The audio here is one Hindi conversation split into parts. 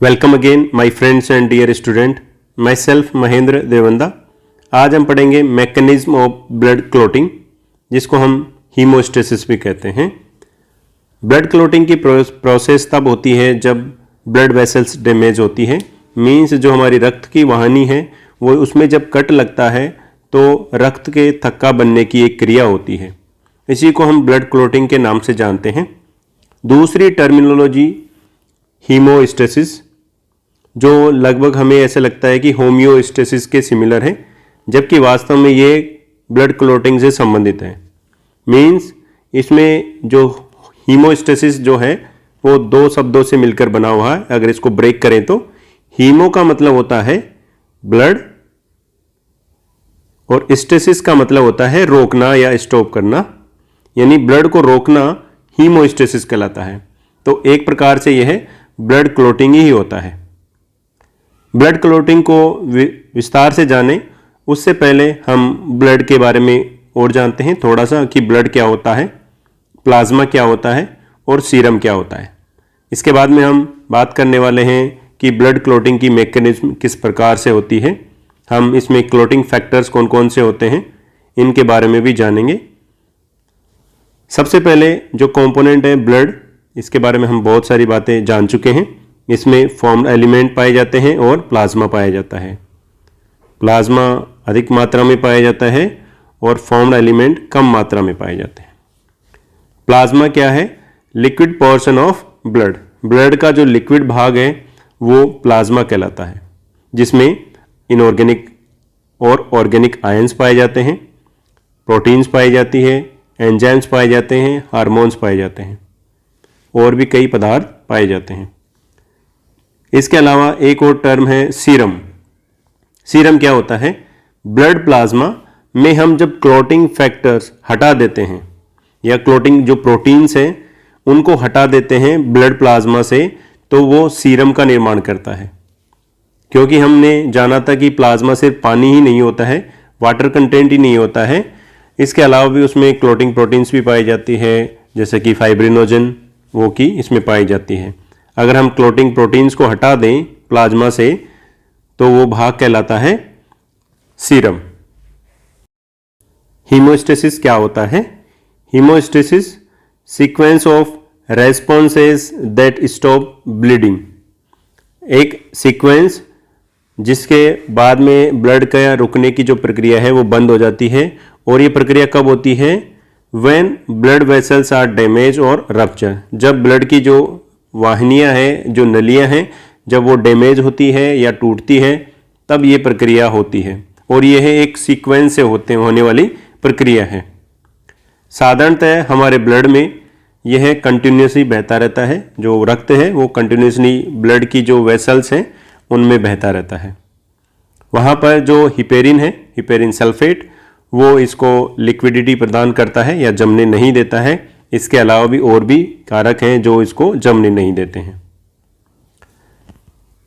Welcome again my friends and dear student, myself Mahendra Devanda. आज हम पढ़ेंगे मैकेनिज्म ऑफ ब्लड क्लॉटिंग, जिसको हम हीमोस्टेसिस भी कहते हैं। ब्लड क्लॉटिंग की प्रोसेस तब होती है जब ब्लड वेसल्स डैमेज होती है। मीन्स जो हमारी रक्त की वाहिनी है वो उसमें जब कट लगता है तो रक्त के थक्का बनने की एक क्रिया होती है। इसी को हम ब्लड क्लॉटिंग के नाम से जानते हैं। दूसरी टर्मिनोलॉजी हीमोस्टेसिस, जो लगभग हमें ऐसा लगता है कि होम्योस्टेसिस के सिमिलर है, जबकि वास्तव में ये ब्लड क्लॉटिंग से संबंधित है। मीन्स इसमें जो हीमोस्टेसिस जो है वो दो शब्दों से मिलकर बना हुआ है। अगर इसको ब्रेक करें तो हीमो का मतलब होता है ब्लड और स्टेसिस का मतलब होता है रोकना या स्टॉप करना, यानी ब्लड को रोकना हीमोस्टेसिस कहलाता है। तो एक प्रकार से यह ब्लड क्लॉटिंग ही होता है। ब्लड क्लॉटिंग को विस्तार से जानें उससे पहले हम ब्लड के बारे में और जानते हैं थोड़ा सा कि ब्लड क्या होता है, प्लाज्मा क्या होता है और सीरम क्या होता है। इसके बाद में हम बात करने वाले हैं कि ब्लड क्लॉटिंग की मैकेनिज्म किस प्रकार से होती है। हम इसमें क्लॉटिंग फैक्टर्स कौन कौन से होते हैं इनके बारे में भी जानेंगे। सबसे पहले जो कंपोनेंट है ब्लड, इसके बारे में हम बहुत सारी बातें जान चुके हैं। इसमें फॉर्म्ड एलिमेंट पाए जाते हैं और प्लाज्मा पाया जाता है। प्लाज्मा अधिक मात्रा में पाया जाता है और फॉर्म्ड एलिमेंट कम मात्रा में पाए जाते हैं। प्लाज्मा क्या है? Liquid portion of blood. Blood का जो लिक्विड भाग है वो प्लाज्मा कहलाता है, जिसमें इनऑर्गेनिक और ऑर्गेनिक आयंस पाए जाते हैं, प्रोटीन्स पाई जाती है, एंजाइम्स पाए जाते हैं, हार्मोन्स पाए जाते हैं और भी कई पदार्थ पाए जाते हैं। इसके अलावा एक और टर्म है सीरम। सीरम क्या होता है? ब्लड प्लाज्मा में हम जब क्लॉटिंग फैक्टर्स हटा देते हैं या क्लॉटिंग जो प्रोटीन्स हैं उनको हटा देते हैं ब्लड प्लाज्मा से, तो वो सीरम का निर्माण करता है। क्योंकि हमने जाना था कि प्लाज्मा सिर्फ पानी ही नहीं होता है, वाटर कंटेंट ही नहीं होता है, इसके अलावा भी उसमें क्लॉटिंग प्रोटीन्स भी पाई जाती है, जैसे कि फाइब्रिनोजन वो की इसमें पाई जाती है। अगर हम क्लॉटिंग प्रोटीन्स को हटा दें प्लाज्मा से तो वो भाग कहलाता है सीरम। हीमोस्टेसिस क्या होता है? Haemostasis sequence of responses that stop bleeding. एक सीक्वेंस जिसके बाद में ब्लड का रुकने की जो प्रक्रिया है वो बंद हो जाती है। और ये प्रक्रिया कब होती है? When blood vessels are damage और रप्चर। जब ब्लड की जो वाहिनियां हैं, जो नलियां हैं, जब वो डैमेज होती है या टूटती है तब ये प्रक्रिया होती है। और यह एक सीक्वेंस से होने वाली प्रक्रिया है। साधारणतः हमारे ब्लड में यह कंटिन्यूसली बहता रहता है। जो रक्त है वो कंटिन्यूसली ब्लड की जो वेसल्स हैं उनमें बहता रहता है। वहाँ पर जो हिपेरिन है, हिपेरिन सल्फेट, वो इसको लिक्विडिटी प्रदान करता है या जमने नहीं देता है। इसके अलावा भी और भी कारक हैं जो इसको जमने नहीं देते हैं।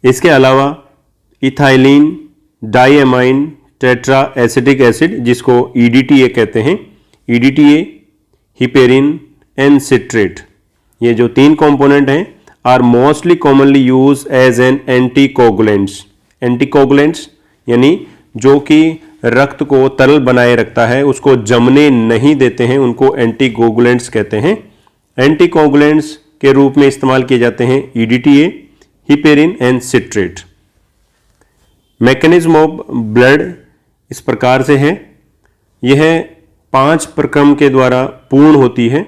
इसके अलावा ethylene diamine tetra acetic acid, जिसको EDTA कहते हैं, EDTA, हिपेरिन एंड सिट्रेट, ये जो तीन कंपोनेंट हैं are mostly commonly use as an anticoagulants. Anticoagulants यानी जो कि रक्त को तरल बनाए रखता है, उसको जमने नहीं देते हैं, उनको एंटीकोगुलेंट्स कहते हैं। एंटीकोगुलेंट्स के रूप में इस्तेमाल किए जाते हैं EDTA, heparin and citrate. Mechanism of blood इस प्रकार से है। यह 5 प्रक्रम के द्वारा पूर्ण होती है।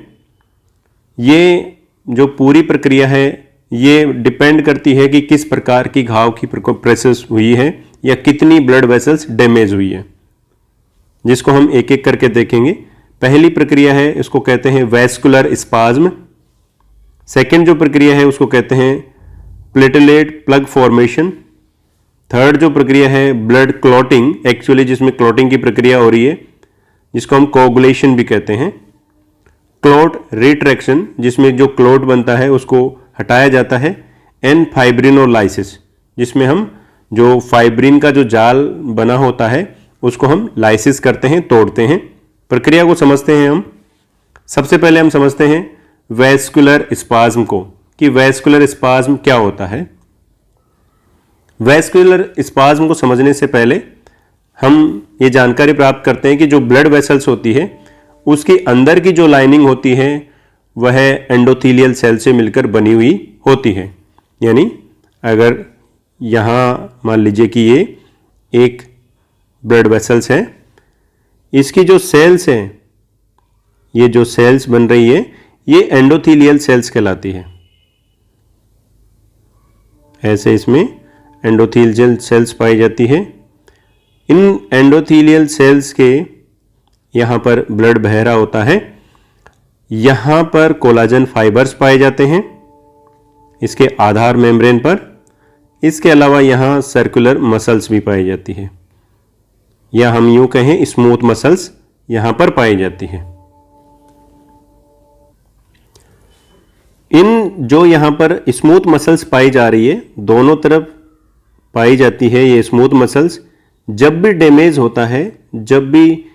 ये जो पूरी प्रक्रिया है ये डिपेंड करती है कि किस प्रकार की घाव की प्रोसेस हुई है या कितनी ब्लड वेसल्स डैमेज हुई है, जिसको हम एक एक करके देखेंगे। पहली प्रक्रिया है इसको कहते हैं वैस्कुलर स्पाज्म। सेकंड जो प्रक्रिया है उसको कहते हैं प्लेटलेट प्लग फॉर्मेशन। थर्ड जो प्रक्रिया है ब्लड क्लॉटिंग, एक्चुअली जिसमें क्लॉटिंग की प्रक्रिया हो रही है, जिसको हम कोगुलेशन भी कहते हैं। क्लॉट रिट्रैक्शन, जिसमें जो क्लॉट बनता है उसको हटाया जाता है। एंड फाइब्रिनोलाइसिस, जिसमें हम जो फाइब्रिन का जो जाल बना होता है उसको हम लाइसिस करते हैं, तोड़ते हैं। प्रक्रिया को समझते हैं हम। सबसे पहले हम समझते हैं वैस्कुलर स्पाज्म को, कि वैस्कुलर स्पाज्म क्या होता है। वैस्कुलर स्पाज्म को समझने से पहले हम ये जानकारी प्राप्त करते हैं कि जो ब्लड वेसल्स होती है उसके अंदर की जो लाइनिंग होती है वह एंडोथीलियल सेल से मिलकर बनी हुई होती है। यानी अगर यहाँ मान लीजिए कि ये एक ब्लड वेसल्स है, इसकी जो सेल्स हैं, ये जो सेल्स बन रही है ये एंडोथीलियल सेल्स कहलाती है। ऐसे इसमें एंडोथीलियल सेल्स पाई जाती है। इन एंडोथीलियल सेल्स के यहाँ पर ब्लड बह रहा होता है। यहाँ पर कोलाजन फाइबर्स पाए जाते हैं इसके आधार मेम्ब्रेन पर। इसके अलावा यहाँ सर्कुलर मसल्स भी पाई जाती है, या हम यूं कहें स्मूथ मसल्स यहाँ पर पाई जाती है। इन जो यहाँ पर स्मूथ मसल्स पाई जा रही है, दोनों तरफ पाई जाती है ये स्मूथ मसल्स। जब भी डैमेज होता है, जब भी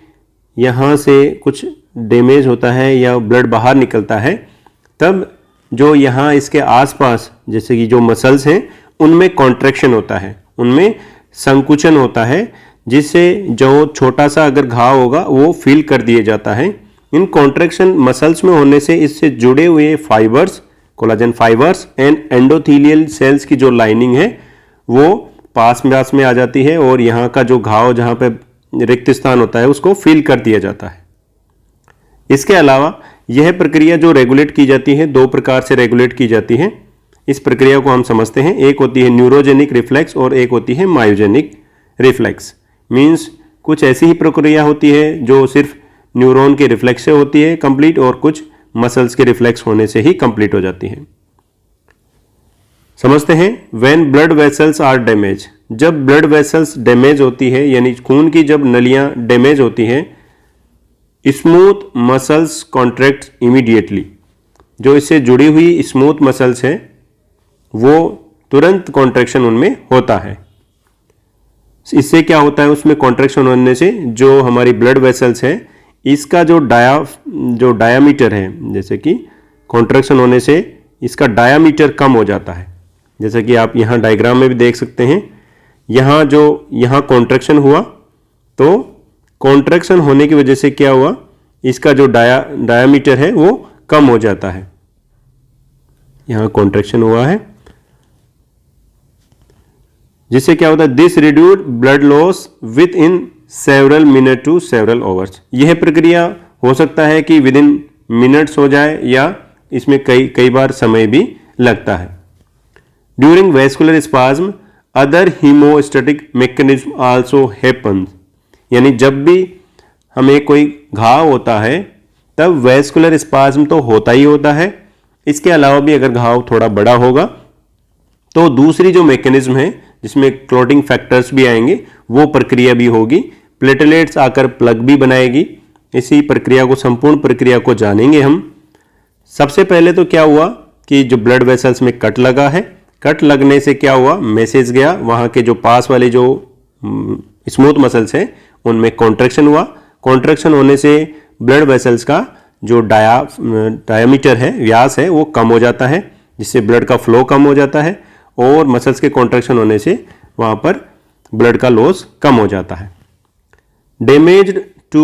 यहाँ से कुछ डैमेज होता है या ब्लड बाहर निकलता है, तब जो यहाँ इसके आसपास जैसे कि जो मसल्स हैं उनमें कॉन्ट्रैक्शन होता है, उनमें संकुचन होता है, जिससे जो छोटा सा अगर घाव होगा वो फील कर दिया जाता है। इन कॉन्ट्रैक्शन मसल्स में होने से इससे जुड़े हुए fibres, collagen fibres and endothelial cells की जो लाइनिंग है वो पास में आ जाती है और यहाँ का जो घाव जहाँ पे रिक्त स्थान होता है उसको फील कर दिया जाता है। इसके अलावा यह प्रक्रिया जो रेगुलेट की जाती है, दो प्रकार से रेगुलेट की जाती है। इस प्रक्रिया को हम समझते हैं, एक होती है न्यूरोजेनिक रिफ्लेक्स और एक होती है मायोजेनिक रिफ्लेक्स। मीन्स कुछ ऐसी ही प्रक्रिया होती है जो सिर्फ न्यूरॉन के रिफ्लेक्स से होती है कंप्लीट, और कुछ मसल्स के रिफ्लेक्स होने से ही कंप्लीट हो जाती है। समझते हैं, when blood vessels are damage, जब ब्लड वेसल्स डैमेज होती है यानी खून की जब नलियां डैमेज होती हैं, स्मूथ मसल्स कॉन्ट्रैक्ट इमीडिएटली। जो इससे जुड़ी हुई स्मूथ मसल्स हैं वो तुरंत कॉन्ट्रैक्शन उनमें होता है। इससे क्या होता है, उसमें कॉन्ट्रैक्शन होने से जो हमारी ब्लड वेसल्स है इसका जो डायामीटर है, जैसे कि कॉन्ट्रैक्शन होने से इसका डायामीटर कम हो जाता है। जैसे कि आप यहाँ डायग्राम में भी देख सकते हैं, यहाँ कॉन्ट्रैक्शन हुआ तो कॉन्ट्रैक्शन होने की वजह से क्या हुआ, इसका जो डायामीटर है वो कम हो जाता है। यहाँ कॉन्ट्रैक्शन हुआ है जिससे क्या होता है, this reduced blood loss within several minute to several hours. यह प्रक्रिया हो सकता है कि विद इन मिनट्स हो जाए या इसमें कई बार समय भी लगता है। During vascular spasm other haemostatic mechanism also happens. यानी जब भी हमें कोई घाव होता है तब वैस्कुलर स्पाज्म तो होता ही होता है। इसके अलावा भी अगर घाव थोड़ा बड़ा होगा तो दूसरी जो मैकेनिज्म है जिसमें क्लॉटिंग फैक्टर्स भी आएंगे वो प्रक्रिया भी होगी, प्लेटलेट्स आकर प्लग भी बनाएगी। इसी प्रक्रिया को, संपूर्ण प्रक्रिया को जानेंगे हम। सबसे पहले तो क्या हुआ कि जो ब्लड वेसल्स में कट लगा है, कट लगने से क्या हुआ, मैसेज गया, वहाँ के जो पास वाले जो स्मूथ मसल्स हैं उनमें कॉन्ट्रैक्शन हुआ। कॉन्ट्रैक्शन होने से ब्लड वेसल्स का जो डायामीटर है, व्यास है, वो कम हो जाता है, जिससे ब्लड का फ्लो कम हो जाता है और मसल्स के कॉन्ट्रैक्शन होने से वहाँ पर ब्लड का लॉस कम हो जाता है। Damaged to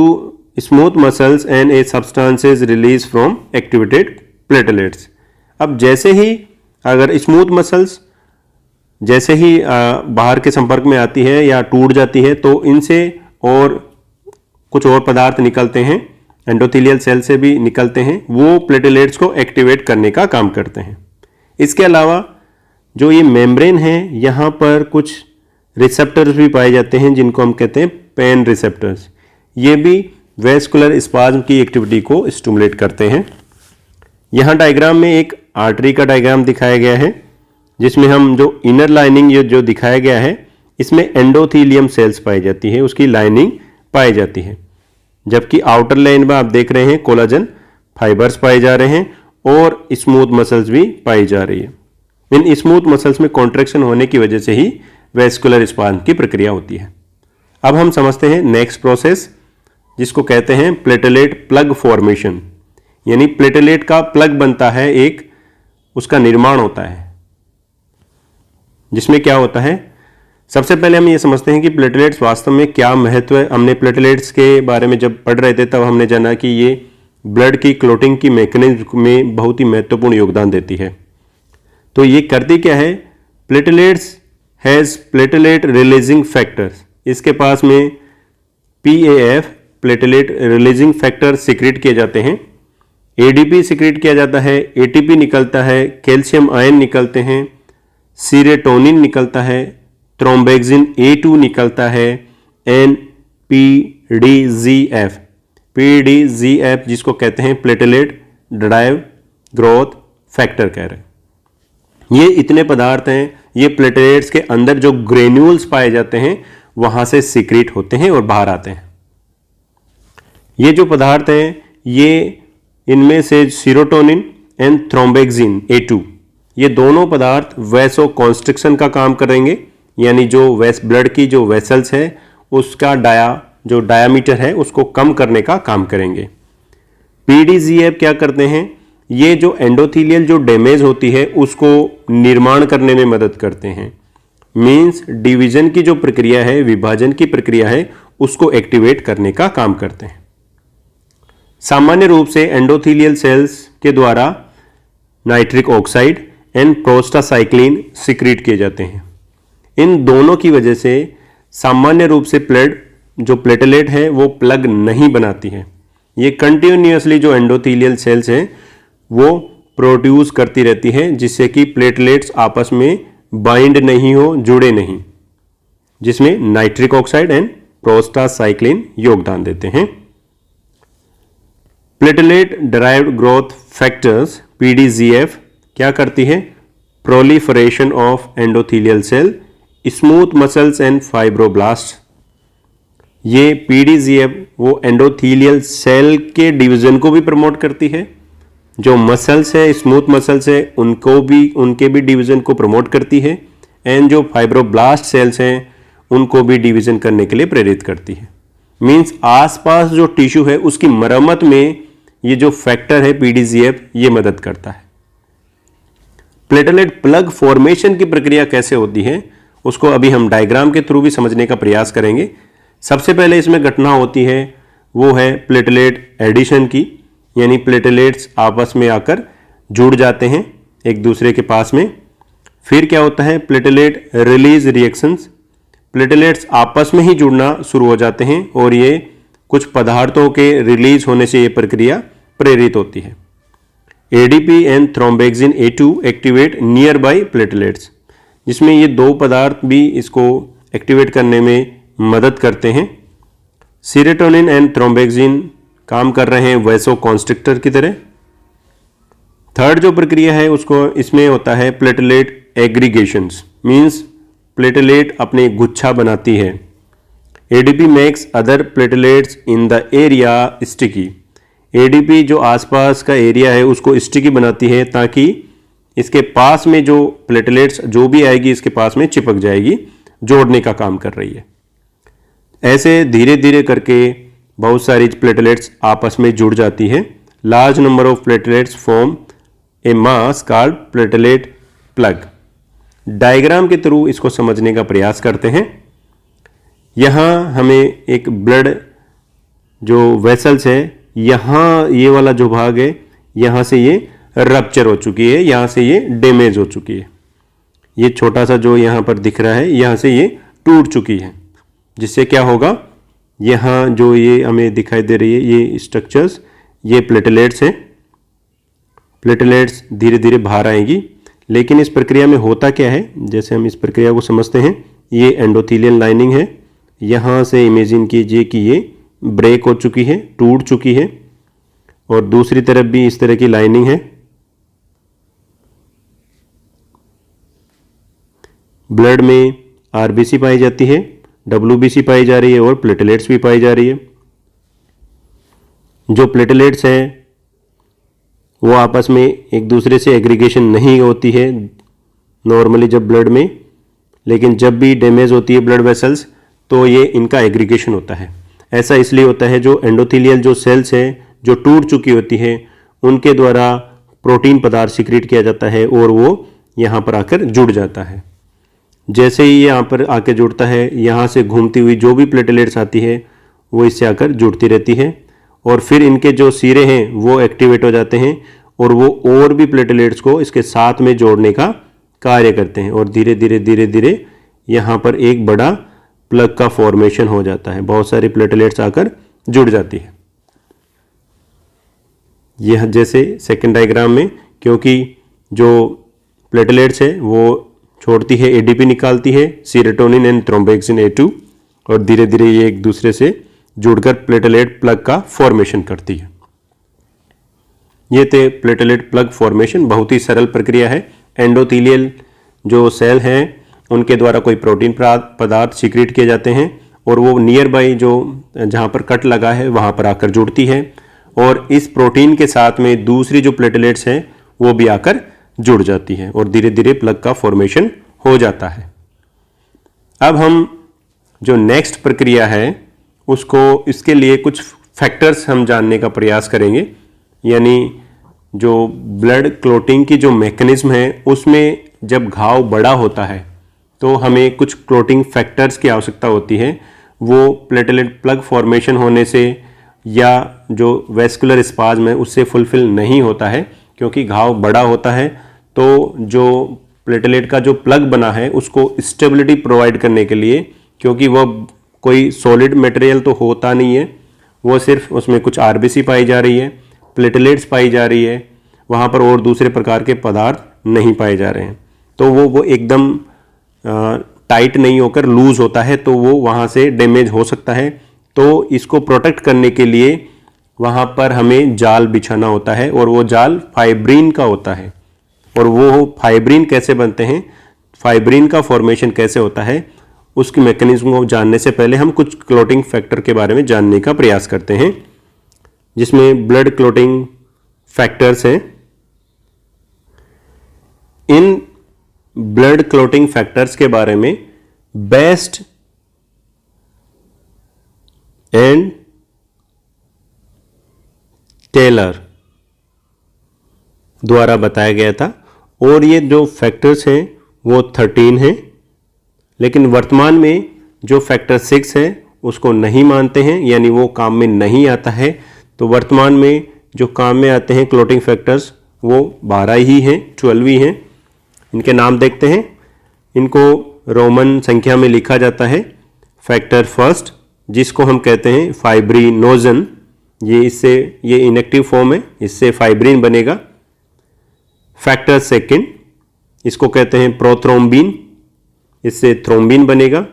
smooth muscles and a substances release from activated platelets. अब जैसे ही अगर स्मूथ मसल्स जैसे ही बाहर के संपर्क में आती है या टूट जाती है तो इनसे और कुछ और पदार्थ निकलते हैं, एंडोथेलियल सेल से भी निकलते हैं, वो प्लेटलेट्स को एक्टिवेट करने का काम करते हैं। इसके अलावा जो ये मेम्ब्रेन है यहाँ पर कुछ रिसेप्टर्स भी पाए जाते हैं जिनको हम कहते हैं पेन रिसेप्टर्स। ये भी वैस्कुलर स्पाज्म की एक्टिविटी को स्टिमुलेट करते हैं। यहाँ डायग्राम में एक आर्टरी का डायग्राम दिखाया गया है जिसमें हम जो इनर लाइनिंग जो दिखाया गया है इसमें एंडोथीलियम सेल्स पाई जाती है, उसकी लाइनिंग पाई जाती है, जबकि आउटर लाइन में आप देख रहे हैं कोलाजन फाइबर्स पाए जा रहे हैं और स्मूथ मसल्स भी पाई जा रही है। इन स्मूथ मसल्स में कॉन्ट्रैक्शन होने की वजह से ही वैस्कुलर स्पाज्म की प्रक्रिया होती है। अब हम समझते हैं नेक्स्ट प्रोसेस जिसको कहते हैं प्लेटलेट प्लग फॉर्मेशन। यानी प्लेटलेट का प्लग बनता है, एक उसका निर्माण होता है जिसमें क्या होता है, सबसे पहले हम ये समझते हैं कि प्लेटलेट्स वास्तव में क्या महत्व है। हमने प्लेटलेट्स के बारे में जब पढ़ रहे थे तब हमने जाना कि ये ब्लड की क्लोटिंग की मैकेनिज्म में बहुत ही महत्वपूर्ण योगदान देती है। तो ये करती क्या है? Platelets has platelet releasing factors, इसके पास में PAF platelet releasing factor secrete किए जाते हैं, ADP सिक्रेट किया जाता है, ATP निकलता है, कैल्शियम आयन निकलते हैं, सीरोटोनिन निकलता है, थ्रोम्बोक्सिन A2 निकलता है, PDGF जिसको कहते हैं प्लेटलेट ड्राइव ग्रोथ फैक्टर कह रहे हैं। ये इतने पदार्थ हैं, ये प्लेटलेट्स के अंदर जो ग्रेन्यूल्स पाए जाते हैं वहां से सीक्रेट होते हैं और बाहर आते हैं। ये जो पदार्थ हैं ये इनमें से सीरोटोनिन एंड थ्रोम्बोक्सिन A2 ये दोनों पदार्थ वैसो कॉन्स्ट्रिक्शन का काम करेंगे, यानी जो ब्लड की जो वेसल्स है उसका जो डायामीटर है उसको कम करने का काम करेंगे। PDGF क्या करते हैं? ये जो एंडोथीलियल जो डैमेज होती है उसको निर्माण करने में मदद करते हैं। मींस डिवीजन की जो प्रक्रिया है, विभाजन की प्रक्रिया है, उसको एक्टिवेट करने का काम करते हैं। सामान्य रूप से एंडोथीलियल सेल्स के द्वारा nitric oxide and prostacyclin secrete किए जाते हैं। इन दोनों की वजह से सामान्य रूप से जो प्लेटलेट है वो प्लग नहीं बनाती है। ये कंटिन्यूअसली जो एंडोथीलियल सेल्स हैं वो प्रोड्यूस करती रहती है, जिससे कि प्लेटलेट्स आपस में बाइंड नहीं हो, जुड़े नहीं, जिसमें नाइट्रिक ऑक्साइड एंड प्रोस्टासाइक्लिन योगदान देते हैं। Platelet derived growth factors PDGF क्या करती है? Proliferation of endothelial cell, smooth muscles and fibroblast. ये PDGF वो एंडोथीलियल सेल के डिवीजन को भी प्रमोट करती है, जो मसल्स है, स्मूथ मसल्स है, उनके भी डिवीजन को प्रमोट करती है, एंड जो फाइब्रोब्लास्ट सेल्स हैं उनको भी डिवीजन करने के लिए प्रेरित करती है। मींस आसपास जो टिश्यू है उसकी मरम्मत में ये जो फैक्टर है PDGF ये मदद करता है। प्लेटलेट प्लग फॉर्मेशन की प्रक्रिया कैसे होती है उसको अभी हम डायग्राम के थ्रू भी समझने का प्रयास करेंगे। सबसे पहले इसमें घटना होती है वो है प्लेटलेट एडिशन की, यानी प्लेटलेट्स आपस में आकर जुड़ जाते हैं एक दूसरे के पास में। फिर क्या होता है? प्लेटलेट रिलीज रिएक्शंस, प्लेटलेट्स आपस में ही जुड़ना शुरू हो जाते हैं और ये कुछ पदार्थों के रिलीज होने से ये प्रक्रिया प्रेरित होती है। ADP and thromboxane A2 activate near by platelets, जिसमें ये दो पदार्थ भी इसको एक्टिवेट करने में मदद करते हैं। सीरोटोनिन एंड थ्रोम्बोक्सिन काम कर रहे हैं वैसो कॉन्स्ट्रिक्टर की तरह। थर्ड जो प्रक्रिया है उसको इसमें होता है प्लेटलेट एग्रीगेशंस, मींस प्लेटलेट अपने गुच्छा बनाती है। ADP makes other platelets in the area sticky, ADP जो आसपास का एरिया है उसको स्टिकी बनाती है ताकि इसके पास में जो प्लेटलेट्स जो भी आएगी इसके पास में चिपक जाएगी, जोड़ने का काम कर रही है। ऐसे धीरे धीरे करके बहुत सारी प्लेटलेट्स आपस में जुड़ जाती है। Large number of platelets form A mass called platelet plug. Diagram के थ्रू इसको समझने का प्रयास करते हैं। यहाँ हमें एक ब्लड जो वेसल्स है, यहाँ ये वाला जो भाग है यहाँ से ये रप्चर हो चुकी है, यहाँ से ये डैमेज हो चुकी है। ये छोटा सा जो यहाँ पर दिख रहा है यहाँ से ये टूट चुकी है, जिससे क्या होगा, यहाँ जो ये हमें दिखाई दे रही है ये स्ट्रक्चर्स, ये प्लेटलेट्स हैं। प्लेटलेट्स धीरे धीरे बाहर आएंगी, लेकिन इस प्रक्रिया में होता क्या है, जैसे हम इस प्रक्रिया को समझते हैं, ये एंडोथीलियल लाइनिंग है, यहाँ से इमेजिन कीजिए कि ये ब्रेक हो चुकी है, टूट चुकी है, और दूसरी तरफ भी इस तरह की लाइनिंग है। ब्लड में RBC पाई जाती है, WBC पाई जा रही है और प्लेटलेट्स भी पाई जा रही है। जो प्लेटलेट्स हैं वो आपस में एक दूसरे से एग्रीगेशन नहीं होती है नॉर्मली जब ब्लड में, लेकिन जब भी डैमेज होती है ब्लड वेसल्स तो ये इनका एग्रीगेशन होता है। ऐसा इसलिए होता है जो एंडोथीलियल जो सेल्स है जो टूट चुकी होती है उनके द्वारा प्रोटीन पदार्थ सिक्रीट किया जाता है और वो यहाँ पर आकर जुड़ जाता है। जैसे ही यहाँ पर आके जुड़ता है, यहाँ से घूमती हुई जो भी प्लेटलेट्स आती है वो इससे आकर जुड़ती रहती है और फिर इनके जो सिरे हैं वो एक्टिवेट हो जाते हैं और वो और भी प्लेटलेट्स को इसके साथ में जोड़ने का कार्य करते हैं और धीरे धीरे धीरे धीरे यहाँ पर एक बड़ा प्लग का फॉर्मेशन हो जाता है। बहुत सारी प्लेटलेट्स आकर जुड़ जाती है। यह जैसे सेकंड डायग्राम में, क्योंकि जो प्लेटलेट्स है वो छोड़ती है एडीपी निकालती है, सीरोटोनिन एंड थ्रोम्बोएक्सिन A2 और धीरे धीरे ये एक दूसरे से जुड़कर प्लेटलेट प्लग का फॉर्मेशन करती है। ये थे प्लेटलेट प्लग फॉर्मेशन। बहुत ही सरल प्रक्रिया है। एंडोथेलियल जो सेल हैं उनके द्वारा कोई प्रोटीन पदार्थ सीक्रेट किए जाते हैं और वो नियर बाई जो जहाँ पर कट लगा है वहाँ पर आकर जुड़ती है और इस प्रोटीन के साथ में दूसरी जो प्लेटलेट्स हैं वो भी आकर जुड़ जाती है और धीरे धीरे प्लग का फॉर्मेशन हो जाता है। अब हम जो नेक्स्ट प्रक्रिया है उसको, इसके लिए कुछ फैक्टर्स हम जानने का प्रयास करेंगे। यानी जो ब्लड क्लोटिंग की जो मैकेनिज्म है उसमें जब घाव बड़ा होता है तो हमें कुछ क्लोटिंग फैक्टर्स की आवश्यकता होती है। वो प्लेटलेट प्लग फॉर्मेशन होने से या जो वेस्कुलर स्पाज्म है उससे फुलफिल नहीं होता है, क्योंकि घाव बड़ा होता है तो जो प्लेटलेट का जो प्लग बना है उसको स्टेबिलिटी प्रोवाइड करने के लिए, क्योंकि वह कोई सॉलिड मटेरियल तो होता नहीं है, वो सिर्फ उसमें कुछ आरबीसी पाई जा रही है, प्लेटलेट्स पाई जा रही है, वहाँ पर और दूसरे प्रकार के पदार्थ नहीं पाए जा रहे हैं, तो वो एकदम टाइट नहीं होकर लूज होता है तो वो वहाँ से डैमेज हो सकता है। तो इसको प्रोटेक्ट करने के लिए वहाँ पर हमें जाल बिछाना होता है और वो जाल फाइब्रिन का होता है। और वो फाइब्रिन कैसे बनते हैं, फाइब्रिन का फॉर्मेशन कैसे होता है, उसकी मैकेनिज्म को जानने से पहले हम कुछ क्लोटिंग फैक्टर के बारे में जानने का प्रयास करते हैं, जिसमें ब्लड क्लोटिंग फैक्टर्स हैं। इन ब्लड क्लोटिंग फैक्टर्स के बारे में बेस्ट एंड टेलर द्वारा बताया गया था और ये जो फैक्टर्स हैं वो 13 हैं, लेकिन वर्तमान में जो फैक्टर 6 है उसको नहीं मानते हैं, यानी वो काम में नहीं आता है। तो वर्तमान में जो काम में आते हैं क्लोटिंग फैक्टर्स वो 12 ही हैं, 12 ही हैं। इनके नाम देखते हैं। इनको रोमन संख्या में लिखा जाता है। फैक्टर फर्स्ट, जिसको हम कहते हैं फाइब्रिनोजन, ये इनएक्टिव फॉर्म है, इससे फाइब्रिन बनेगा। फैक्टर सेकंड, इसको कहते हैं प्रोथ्रोम्बिन, इससे थ्रोम्बिन बनेगा।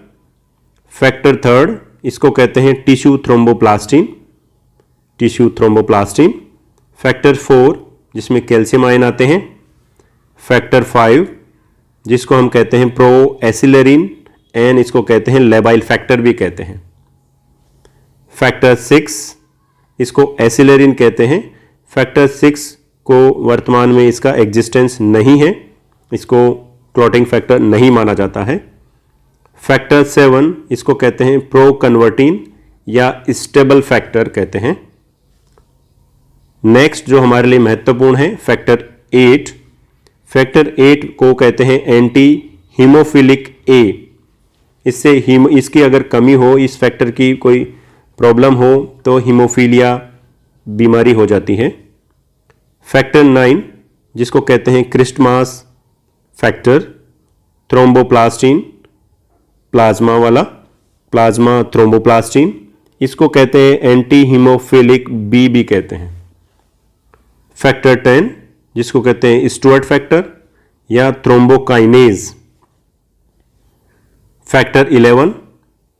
फैक्टर थर्ड, इसको कहते हैं tissue thromboplastin, tissue thromboplastin. Factor 4, जिसमें कैल्शियम आयन आते हैं। फैक्टर 5, जिसको हम कहते हैं प्रो एसिलेरिन एंड इसको कहते हैं लेबाइल फैक्टर भी कहते हैं। फैक्टर 6, इसको एसिलेरिन कहते हैं। फैक्टर 6 को वर्तमान में इसका एग्जिस्टेंस नहीं है, इसको क्लॉटिंग फैक्टर नहीं माना जाता है। फैक्टर 7, इसको कहते हैं प्रो कन्वर्टिन या स्टेबल फैक्टर कहते हैं। नेक्स्ट जो हमारे लिए महत्वपूर्ण है फैक्टर 8, फैक्टर 8 को कहते हैं एंटी हीमोफिलिक ए। इसकी अगर कमी हो, इस फैक्टर की कोई प्रॉब्लम हो तो हीमोफीलिया बीमारी हो जाती है। फैक्टर 9, जिसको कहते हैं क्रिस्टमास फैक्टर, थ्रोम्बोप्लास्टिन, प्लाज्मा वाला, प्लाज्मा थ्रोम्बोप्लास्टिन, इसको कहते हैं एंटी हीमोफिलिक बी भी कहते हैं। फैक्टर 10, जिसको कहते हैं स्टुअर्ट फैक्टर या थ्रोम्बोकाइनेज। फैक्टर 11,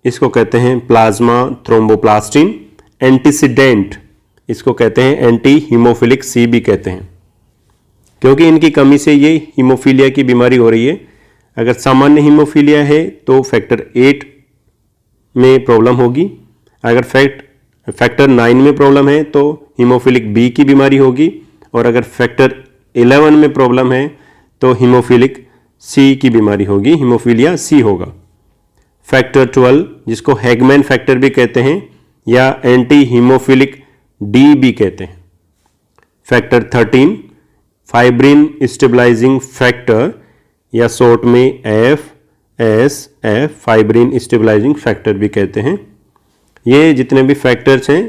इसको कहते हैं प्लाज्मा थ्रोम्बोप्लास्टिन। एंटीसीडेंट, इसको कहते हैं एंटी हीमोफिलिक सी भी कहते हैं, क्योंकि इनकी कमी से ये हीमोफीलिया की बीमारी हो रही है। अगर सामान्य हीमोफीलिया है तो फैक्टर 8 में प्रॉब्लम होगी। अगर फैक्टर 9 में प्रॉब्लम है तो हीमोफिलिक बी की बीमारी होगी, और अगर फैक्टर 11 में प्रॉब्लम है तो हीमोफिलिक सी की बीमारी होगी, हीमोफीलिया सी होगा। फैक्टर 12, जिसको हैगमैन फैक्टर भी कहते हैं या एंटी हीमोफिलिक डी भी कहते हैं। फैक्टर 13, फाइब्रिन स्टेबलाइजिंग फैक्टर या शॉर्ट में F F, fibrin stabilizing factor भी कहते हैं। ये जितने भी फैक्टर्स हैं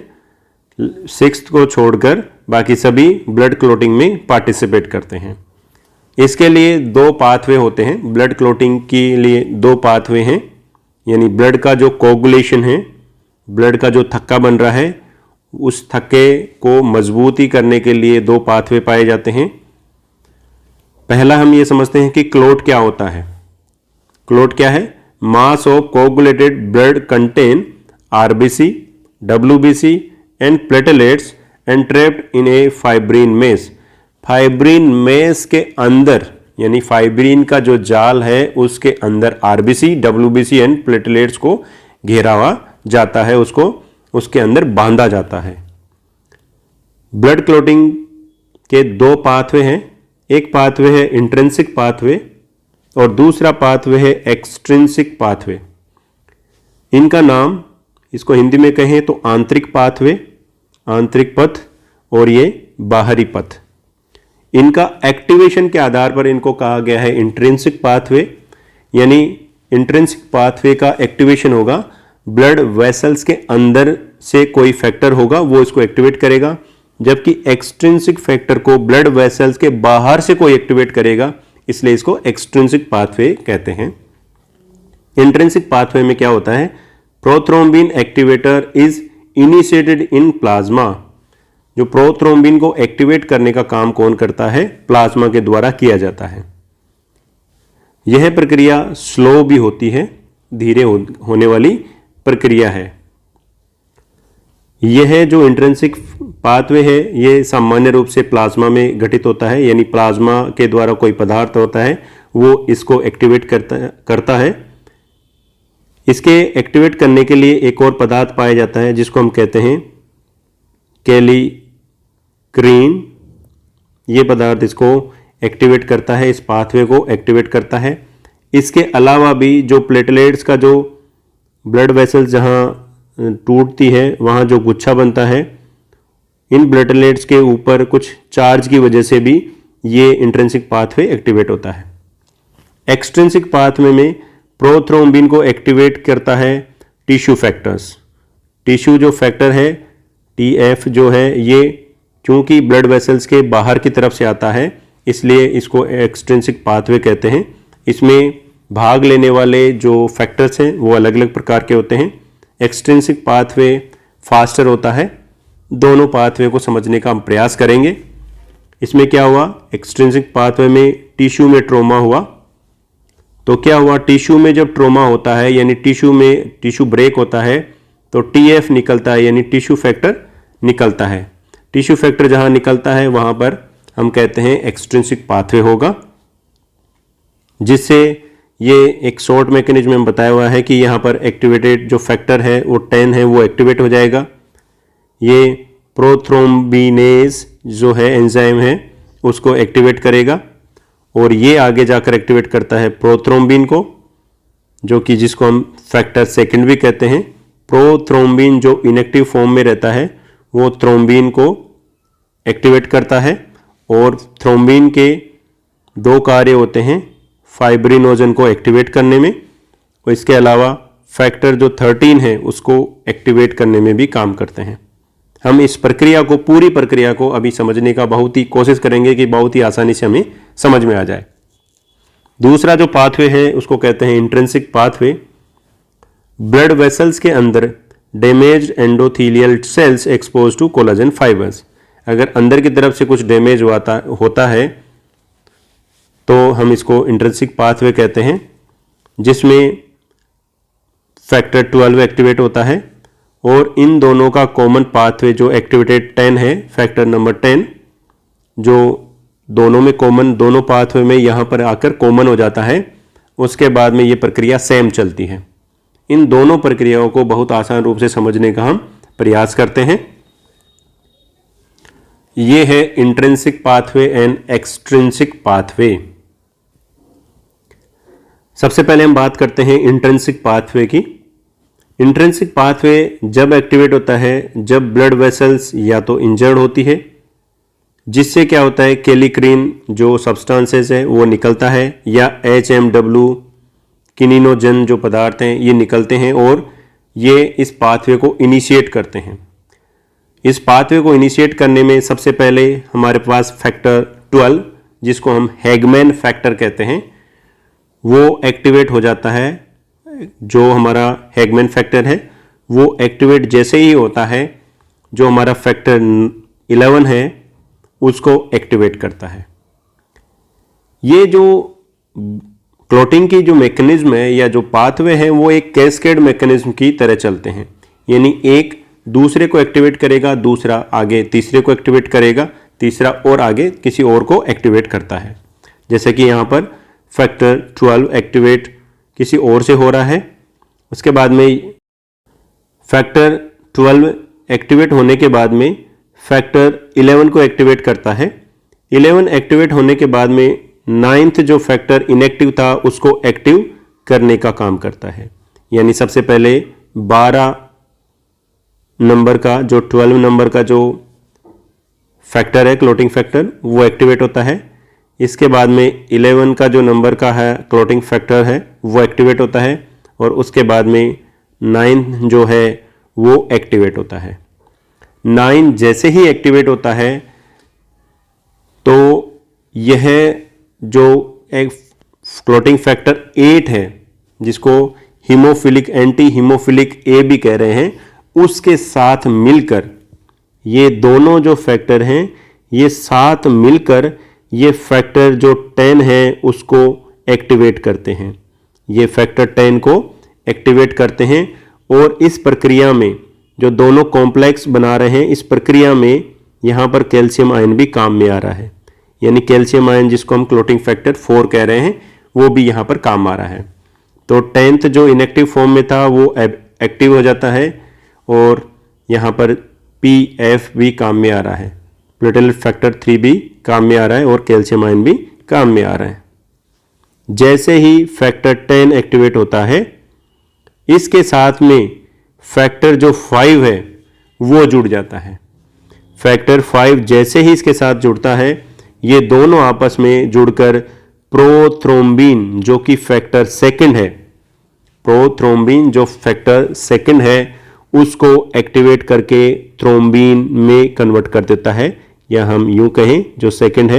6th को छोड़कर बाकी सभी ब्लड क्लोटिंग में पार्टिसिपेट करते हैं। इसके लिए 2 पाथवे होते हैं। ब्लड क्लोटिंग के लिए 2 पाथवे हैं, यानी ब्लड का जो कोगुलेशन है, ब्लड का जो थक्का बन रहा है, उस थक्के को मजबूती करने के लिए 2 पाथवे पाए जाते हैं। पहला हम ये समझते हैं कि क्लोट क्या होता है। क्लोट क्या है? Mass of coagulated blood contain RBC, WBC and platelets and trapped in A fibrin mess. Fibrin mess के अंदर, यानी फाइब्रिन का जो जाल है उसके अंदर आरबीसी, डब्ल्यूबीसी एंड प्लेटलेट्स को घेरा हुआ जाता है, उसको उसके अंदर बांधा जाता है। ब्लड क्लोटिंग के 2 पाथवे हैं। एक पाथवे है इंट्रिंसिक पाथवे और दूसरा पाथवे है एक्सट्रिंसिक पाथवे। इनका नाम, इसको हिंदी में कहें तो आंतरिक पाथवे, आंतरिक पथ, और ये बाहरी पथ। इनका एक्टिवेशन के आधार पर इनको कहा गया है इंट्रिंसिक पाथवे, यानी इंट्रिंसिक पाथवे का एक्टिवेशन होगा ब्लड वेसल्स के अंदर से कोई फैक्टर होगा वो इसको एक्टिवेट करेगा, जबकि एक्सट्रिंसिक फैक्टर को ब्लड वेसल्स के बाहर से कोई एक्टिवेट करेगा, इसलिए इसको एक्सट्रिंसिक पाथवे कहते हैं। इंट्रिंसिक पाथवे में क्या होता है? Prothrombin activator is initiated in plasma. जो प्रोथ्रोम्बिन को एक्टिवेट करने का काम कौन करता है? प्लाज्मा के द्वारा किया जाता है। यह प्रक्रिया स्लो भी होती है, धीरे होने वाली प्रक्रिया है। यह जो इंट्रिंसिक पाथवे है ये सामान्य रूप से प्लाज्मा में घटित होता है, यानी प्लाज्मा के द्वारा कोई पदार्थ होता है वो इसको एक्टिवेट करता है। इसके एक्टिवेट करने के लिए एक और पदार्थ पाया जाता है जिसको हम कहते हैं कैलिक्रीन। ये पदार्थ इसको एक्टिवेट करता है, इस पाथवे को एक्टिवेट करता है। इसके अलावा भी जो प्लेटलेट्स का जो ब्लड वेसल्स जहाँ टूटती है वहाँ जो गुच्छा बनता है, इन प्लेटलेट्स के ऊपर कुछ चार्ज की वजह से भी ये इंट्रिंसिक पाथवे एक्टिवेट होता है। एक्सट्रिंसिक पाथवे में प्रोथ्रोम्बिन को एक्टिवेट करता है टिश्यू फैक्टर्स। टिश्यू जो फैक्टर है टीएफ जो है, ये क्योंकि ब्लड वेसल्स के बाहर की तरफ से आता है इसलिए इसको एक्सट्रिंसिक पाथवे कहते हैं। इसमें भाग लेने वाले जो फैक्टर्स हैं वो अलग अलग प्रकार के होते हैं। एक्सट्रिंसिक पाथवे फास्टर होता है। दोनों पाथवे को समझने का हम प्रयास करेंगे। इसमें क्या हुआ? एक्सट्रिंसिक पाथवे में टिश्यू में ट्रोमा हुआ, तो क्या हुआ? टिश्यू में जब ट्रोमा होता है यानी टिश्यू ब्रेक होता है तो टीएफ निकलता है, यानी टिश्यू फैक्टर निकलता है। टिश्यू फैक्टर जहां निकलता है वहां पर हम कहते हैं एक्सट्रिंसिक पाथवे होगा, जिससे ये एक शॉर्ट मैकेनिज्म में बताया हुआ है कि यहाँ पर एक्टिवेटेड जो फैक्टर है वो 10 है वो एक्टिवेट हो जाएगा। ये प्रोथ्रोम्बिनेज जो है एंजाइम है उसको एक्टिवेट करेगा और ये आगे जाकर एक्टिवेट करता है प्रोथ्रोम्बिन को, जो कि जिसको हम फैक्टर सेकंड भी कहते हैं। प्रोथ्रोम्बिन जो इनएक्टिव फॉर्म में रहता है वो थ्रोम्बिन को एक्टिवेट करता है और थ्रोम्बिन के 2 कार्य होते हैं फाइब्रिनोजन को एक्टिवेट करने में और इसके अलावा फैक्टर जो 13 है उसको एक्टिवेट करने में भी काम करते हैं। हम इस प्रक्रिया को, पूरी प्रक्रिया को अभी समझने का बहुत ही कोशिश करेंगे कि बहुत ही आसानी से हमें समझ में आ जाए। दूसरा जो पाथवे है उसको कहते हैं इंट्रिंसिक पाथवे। ब्लड वेसल्स के अंदर damaged endothelial cells expose to collagen fibres. अगर अंदर की तरफ से कुछ डैमेज होता है तो हम इसको इंट्रिंसिक पाथवे कहते हैं, जिसमें फैक्टर 12 एक्टिवेट होता है और इन दोनों का कॉमन पाथवे जो एक्टिवेटेड 10 है, फैक्टर नंबर 10, जो दोनों में कॉमन, दोनों पाथवे में यहाँ पर आकर कॉमन हो जाता है। उसके बाद में ये प्रक्रिया सेम चलती है। इन दोनों प्रक्रियाओं को बहुत आसान रूप से समझने का हम प्रयास करते हैं। ये है intrinsic pathway and extrinsic pathway. सबसे पहले हम बात करते हैं इंट्रिंसिक पाथवे की। इंट्रिंसिक पाथवे जब एक्टिवेट होता है जब ब्लड वेसल्स या तो इंजर्ड होती है, जिससे क्या होता है कैलिक्रीन जो सब्सटेंसेस है वो निकलता है, या HMW किनिनोजन जो पदार्थ हैं ये निकलते हैं और ये इस पाथवे को इनिशिएट करते हैं। इस पाथवे को इनिशिएट करने में सबसे पहले हमारे पास फैक्टर 12 जिसको हम हैगमैन फैक्टर कहते हैं वो एक्टिवेट हो जाता है। जो हमारा हैगमैन फैक्टर है वो एक्टिवेट जैसे ही होता है जो हमारा फैक्टर 11 है उसको एक्टिवेट करता है। ये जो क्लॉटिंग की जो मैकेनिज्म है या जो पाथवे है वो एक कैस्केड मैकेनिज्म की तरह चलते हैं, यानी एक दूसरे को एक्टिवेट करेगा, दूसरा आगे तीसरे को एक्टिवेट करेगा, तीसरा और आगे किसी और को एक्टिवेट करता है। जैसे कि यहाँ पर फैक्टर 12 एक्टिवेट किसी और से हो रहा है, उसके बाद में फैक्टर 12 एक्टिवेट होने के बाद में फैक्टर 11 को एक्टिवेट करता है। 11 एक्टिवेट होने के बाद में 9th जो फैक्टर इनएक्टिव था उसको एक्टिव करने का काम करता है। यानी सबसे पहले 12 नंबर का जो 12 नंबर का जो फैक्टर है क्लोटिंग फैक्टर वो एक्टिवेट होता है। इसके बाद में 11 का जो नंबर का है क्लोटिंग फैक्टर है वो एक्टिवेट होता है और उसके बाद में 9 जो है वो एक्टिवेट होता है। 9 जैसे ही एक्टिवेट होता है तो यह जो एक क्लोटिंग फैक्टर 8 है जिसको हीमोफिलिक एंटी हीमोफिलिक ए भी कह रहे हैं, उसके साथ मिलकर ये दोनों जो फैक्टर हैं ये साथ मिलकर ये फैक्टर जो 10 है उसको एक्टिवेट करते हैं। ये फैक्टर 10 को एक्टिवेट करते हैं और इस प्रक्रिया में जो दोनों कॉम्प्लेक्स बना रहे हैं इस प्रक्रिया में यहाँ पर कैल्शियम आयन भी काम में आ रहा है। यानी कैल्शियम आयन जिसको हम क्लोटिंग फैक्टर 4 कह रहे हैं वो भी यहाँ पर काम आ रहा है। तो 10th जो इनएक्टिव फॉर्म में था वो एक्टिव हो जाता है और यहाँ पर PF भी काम में आ रहा है, प्लेटलेट फैक्टर 3 भी काम में आ रहा है और कैल्शियम आयन भी काम में आ रहा है। जैसे ही फैक्टर 10 एक्टिवेट होता है इसके साथ में फैक्टर जो 5 है वो जुड़ जाता है। फैक्टर 5 जैसे ही इसके साथ जुड़ता है ये दोनों आपस में जुड़कर प्रोथ्रोम्बिन जो कि फैक्टर 2 है, प्रोथ्रोम्बिन जो फैक्टर 2 है उसको एक्टिवेट करके थ्रोम्बिन में कन्वर्ट कर देता है, या हम यूं कहें जो सेकंड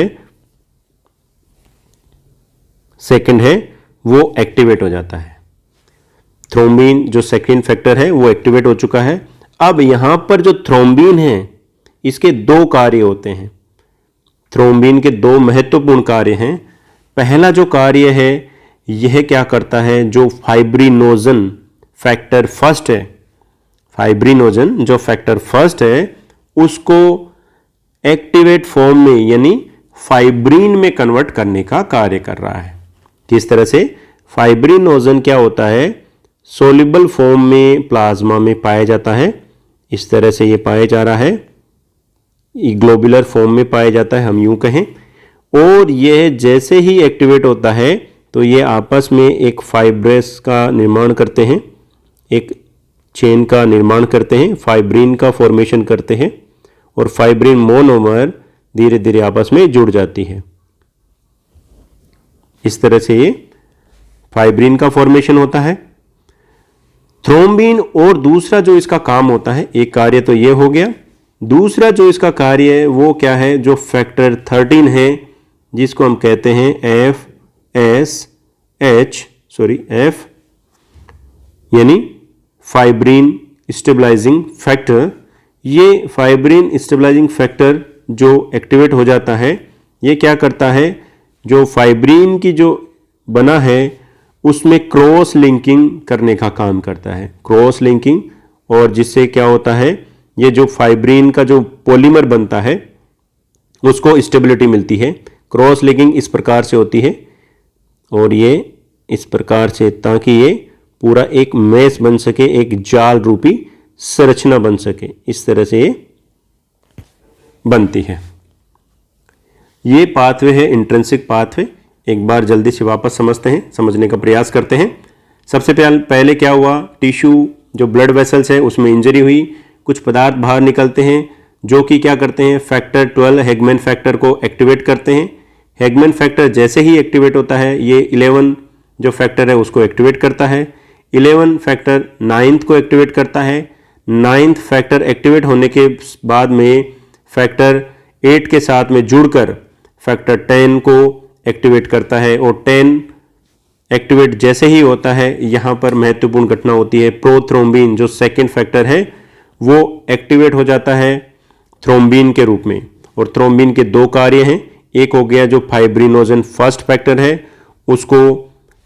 है वो एक्टिवेट हो जाता है। थ्रोम्बिन जो सेकंड फैक्टर है वो एक्टिवेट हो चुका है। अब यहां पर जो थ्रोम्बिन है इसके 2 कार्य होते हैं। थ्रोम्बिन के 2 महत्वपूर्ण कार्य हैं। पहला जो कार्य है यह क्या करता है, जो फाइब्रिनोजन फैक्टर 1 है, फाइब्रिनोजन जो फैक्टर 1 है उसको एक्टिवेट फॉर्म में यानी फाइब्रिन में कन्वर्ट करने का कार्य कर रहा है। किस तरह से? फाइब्रिनोजन क्या होता है, सोल्यूबल फॉर्म में प्लाज्मा में पाया जाता है। इस तरह से ये पाया जा रहा है, ग्लोबुलर फॉर्म में पाया जाता है हम यूं कहें। और यह जैसे ही एक्टिवेट होता है तो ये आपस में एक फाइब्रेस का निर्माण करते हैं, एक चेन का निर्माण करते हैं, फाइब्रिन का फॉर्मेशन करते हैं और फाइब्रिन मोनोमर धीरे धीरे आपस में जुड़ जाती है। इस तरह से ये फाइब्रिन का फॉर्मेशन होता है। थ्रोम्बिन और दूसरा जो इसका काम होता है, एक कार्य तो ये हो गया, दूसरा जो इसका कार्य है वो क्या है, जो फैक्टर 13 है जिसको हम कहते हैं F यानी फाइब्रिन स्टेबलाइजिंग फैक्टर। ये फाइब्रिन स्टेबलाइजिंग फैक्टर जो एक्टिवेट हो जाता है ये क्या करता है, जो फाइब्रिन की जो बना है उसमें क्रॉस लिंकिंग करने का काम करता है, क्रॉस लिंकिंग। और जिससे क्या होता है, ये जो फाइब्रिन का जो पॉलीमर बनता है उसको स्टेबिलिटी मिलती है। क्रॉस लिंकिंग इस प्रकार से होती है और ये इस प्रकार से, ताकि ये पूरा एक मैश बन सके, एक जाल रूपी संरचना बन सके, इस तरह से ये बनती है। ये पाथवे है इंट्रिंसिक पाथवे। एक बार जल्दी से वापस समझने का प्रयास करते हैं। सबसे पहले क्या हुआ, टिश्यू जो ब्लड वेसल्स है उसमें इंजरी हुई, कुछ पदार्थ बाहर निकलते हैं जो कि क्या करते हैं, फैक्टर 12 हैगमैन फैक्टर को एक्टिवेट करते हैं। हैगमैन फैक्टर जैसे ही एक्टिवेट होता है ये 11 जो फैक्टर है उसको एक्टिवेट करता है, 11 फैक्टर 9th को एक्टिवेट करता है, 9th फैक्टर एक्टिवेट होने के बाद में फैक्टर 8 के साथ में जुड़कर फैक्टर 10 को एक्टिवेट करता है, और 10 एक्टिवेट जैसे ही होता है यहाँ पर महत्वपूर्ण घटना होती है, प्रोथ्रोम्बिन जो सेकेंड फैक्टर है वो एक्टिवेट हो जाता है थ्रोम्बिन के रूप में। और थ्रोम्बिन के दो कार्य हैं, एक हो गया जो फाइब्रिनोजन फर्स्ट फैक्टर है उसको